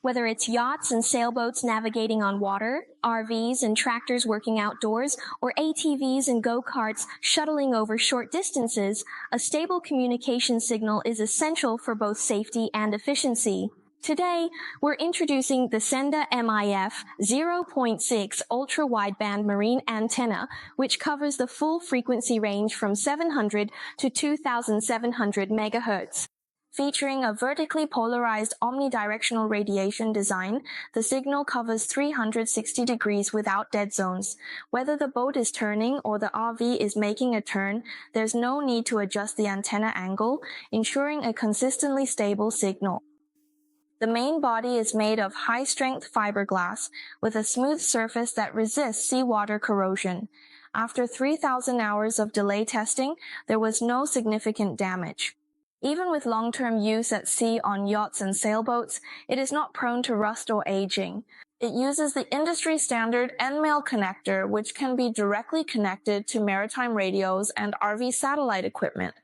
Whether it's yachts and sailboats navigating on water, RVs and tractors working outdoors, or ATVs and go-karts shuttling over short distances, a stable communication signal is essential for both safety and efficiency. Today, we're introducing the Shengda MRF0.6 ultra-wideband marine antenna, which covers the full frequency range from 700 to 2700 MHz. Featuring a vertically polarized omnidirectional radiation design, the signal covers 360 degrees without dead zones. Whether the boat is turning or the RV is making a turn, there's no need to adjust the antenna angle, ensuring a consistently stable signal. The main body is made of high-strength fiberglass with a smooth surface that resists seawater corrosion. After 3,000 hours of delay testing, there was no significant damage. Even with long-term use at sea on yachts and sailboats, it is not prone to rust or aging. It uses the industry-standard end-mail connector, which can be directly connected to maritime radios and RV satellite equipment.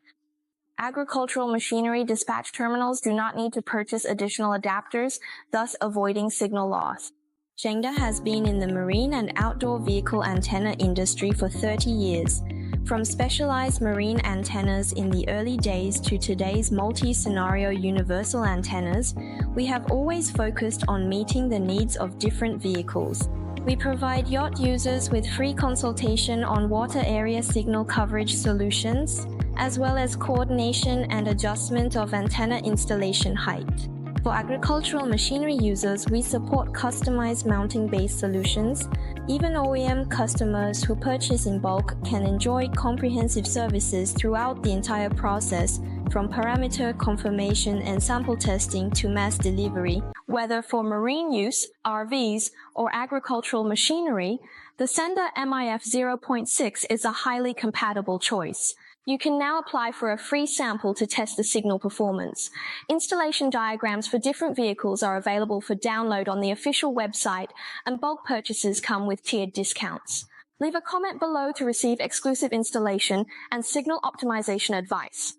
Agricultural machinery dispatch terminals do not need to purchase additional adapters, thus avoiding signal loss. Shengda has been in the marine and outdoor vehicle antenna industry for 30 years. From specialized marine antennas in the early days to today's multi-scenario universal antennas, we have always focused on meeting the needs of different vehicles. We provide yacht users with free consultation on water area signal coverage solutions, as well as coordination and adjustment of antenna installation height. For agricultural machinery users, we support customized mounting-based solutions. Even OEM customers who purchase in bulk can enjoy comprehensive services throughout the entire process, from parameter confirmation and sample testing to mass delivery. Whether for marine use, RVs, or agricultural machinery, the Shengda MRF0.6 is a highly compatible choice. You can now apply for a free sample to test the signal performance. Installation diagrams for different vehicles are available for download on the official website, and bulk purchases come with tiered discounts. Leave a comment below to receive exclusive installation and signal optimization advice.